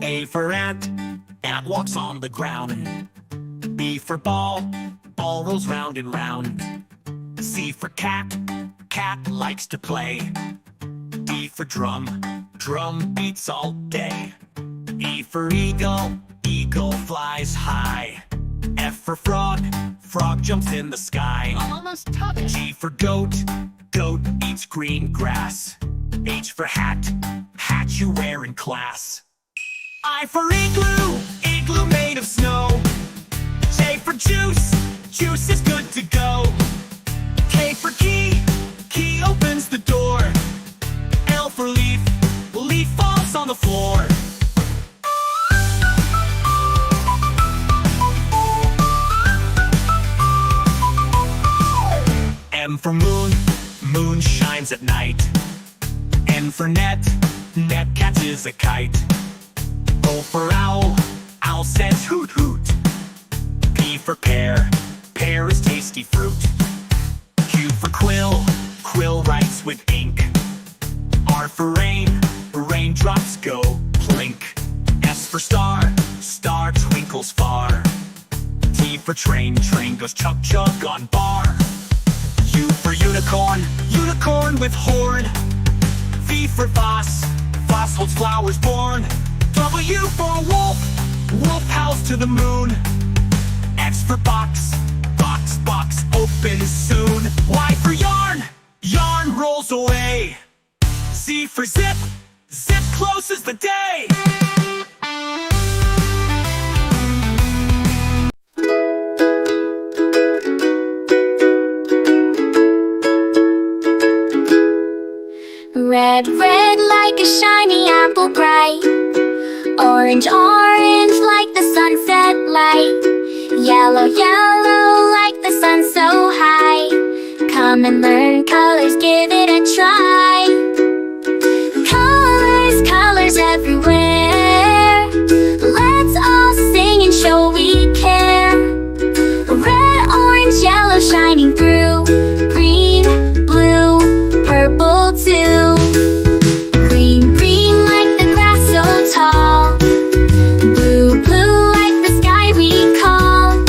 A for ant, ant walks on the ground. B for ball, ball rolls round and round. C for cat, cat likes to play. D for drum, drum beats all day. E for eagle, eagle flies high. F for frog, frog jumps in the sky. Almost took it. G for goat, goat eats green grass. H for hat, hat you wear in class. I for igloo, igloo made of snow. J for juice, juice is good to go. K for key, key opens the door. L for leaf, leaf falls on the floor. M for moon, moon shines at night. N for net, net catches a kite. O for owl, owl says hoot hoot. P for pear, pear is tasty fruit. Q for quill, quill writes with ink. R for rain, raindrops go plink. S for star, star twinkles far. T for train, train goes chug chug on bar. U for unicorn, unicorn with horn. V for vase, vase holds flowers born. W for wolf, wolf howls to the moon. X for box, box, box opens soon. Y for yarn, yarn rolls away. Z for zip, zip closes the day. Red, red like a shiny apple bright. Orange, orange like the sunset light. Yellow, yellow like the sun so high. Come and learn colors, give it a try. Colors, colors everywhere. Let's all sing and show we care. Red, orange, yellow shining through. Green, blue, purple too. Green, green like the grass so tall. Blue, blue like the sky we call.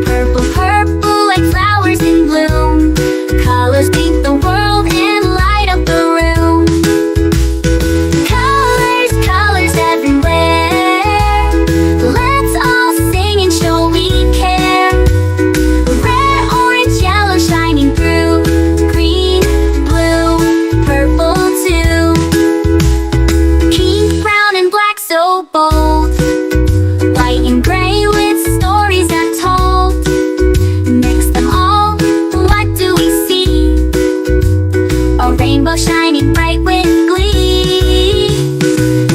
Purple, purple like flowers in bloom. Colors paint the world and light up the room. Colors, colors everywhere. Let's all sing and show we care. Red, orange, yellow shining through. Green, blue, purple too. Pink, brown and black so bold. White and gray with stories untold. Mix them all, what do we see? A rainbow shining bright with glee.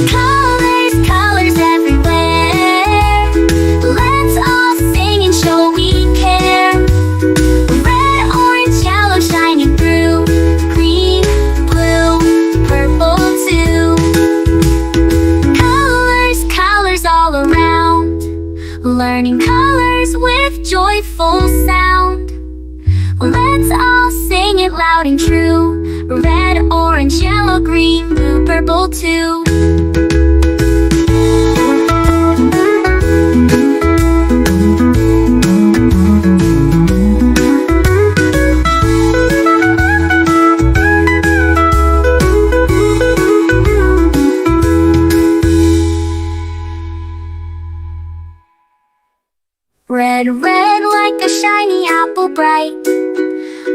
Colors, colors everywhere. Let's all sing and show we care. Red, orange, yellow shining through. Green, blue, purple too. Colors, colors all around. Learning colors with joyful sound. Let's all sing it loud and true. Red, orange, yellow, green, blue, purple too. Red, red like a shiny apple bright.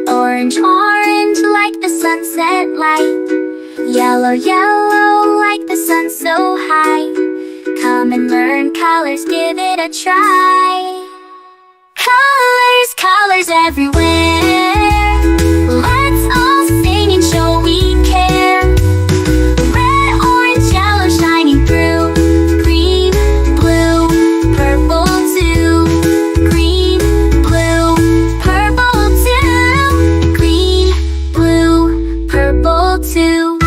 Orange, orange like the sunset light. Yellow, yellow like the sun so high. Come and learn colors, give it a try. Colors, colors everywhere. Let's all sing and show we care. Red, orange, yellow shining through. Green, blue, purple too. Green, blue, purple too. Green, blue, purple too.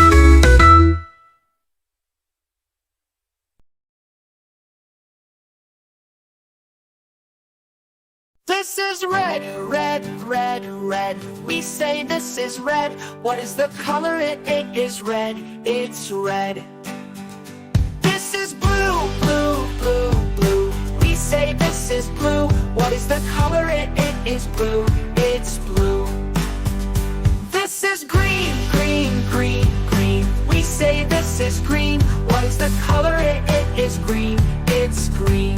This is red, red, red, red. We say this is red. What is the color? It is red. It's red. This is blue. blue, blue, blue. We say this is blue. What is the color? It is blue. It's blue. This is green, green, green, green. We say this is green. What is the color? It is green. It's green.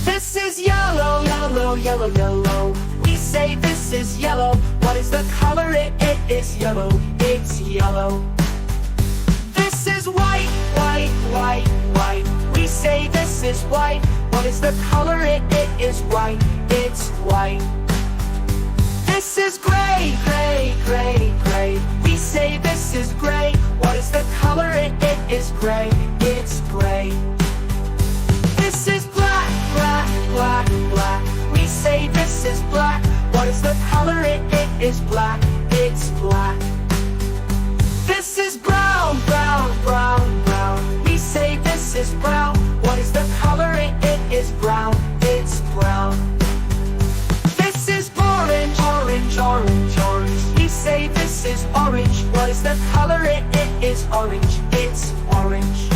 This is yellow, yellow, yellow, yellow. We say this is yellow. What is the color? It is yellow. It's yellow. This is white, white, white, white. We say this is white. What is the color? It is white. It's white. This is gray, gray, gray, gray. We say this is gray. What is the color? It is gray. It's gray. This is black, black, black, black. We say this is black. What is the color? It is black. It's black. This is brown, brown, brown, brown. We say this is brown. What is the color? It is brown. It's brown. This is orange, orange, orange, orange. We say this is orange. What is the color? It is orange. It's orange.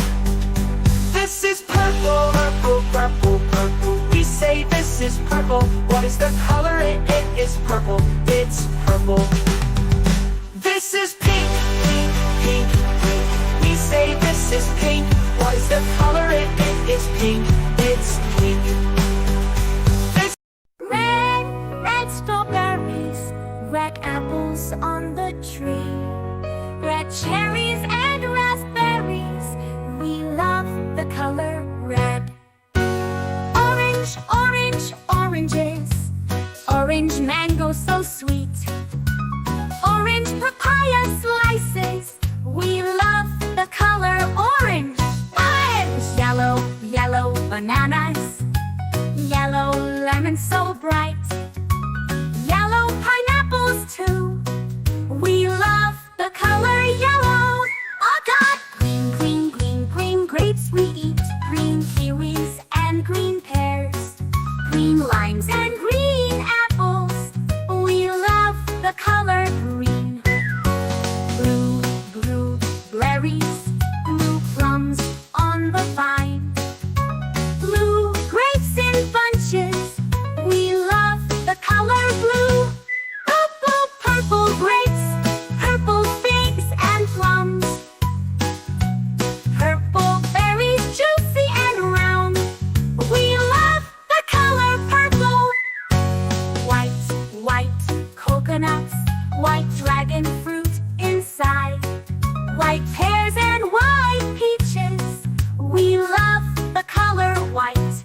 This is purple, purple, purple, purple. We say this is purple. What is the color? It is purple. It's purple. This is pink, pink, pink, pink. We say this is pink. What is the color? It is pink. It's pink. Red, red strawberries, red apples on the tree, red cherries and raspberries. We love the color red. Orange, orange, oranges, orange mango so sweet, orange papaya slices. We love the color orange. Orange, yellow, yellow bananas, yellow lemon so bright, yellow pineapples too. We love the color yellow. Oh God! Green, green, green, green grapes we eat, green kiwis and green pears, green limes and green apples. We love the color green. Blue, blue berries, blue plums on the vine, blue grapes in bunches. We love the color blue. Purple, purple grapes, purple figs and plums, purple berries juicy and round. We love the color purple. White, white coconuts, white dragon fruit inside, white pears and white peaches. We love the color white.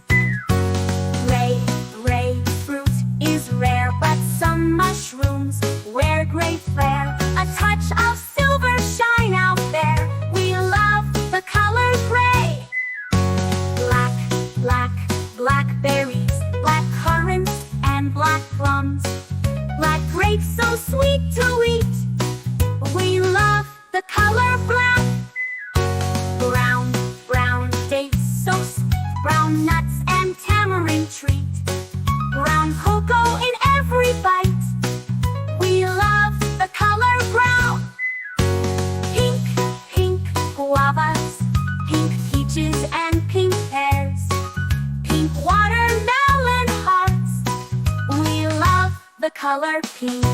Gray, gray fruit is rare, but some mushrooms wear gray flair. A touch of silver shine out there. We love the color gray. Black, black, blackberries, black currants and black plums, black grapes so sweet to eat. We love the color black. Brown, brown dates so sweet, brown nuts and tamarind treat, brown cocoa in every bite. We love the color brown. Pink, pink guavas, pink peaches and pink pears, pink watermelon hearts. We love the color pink.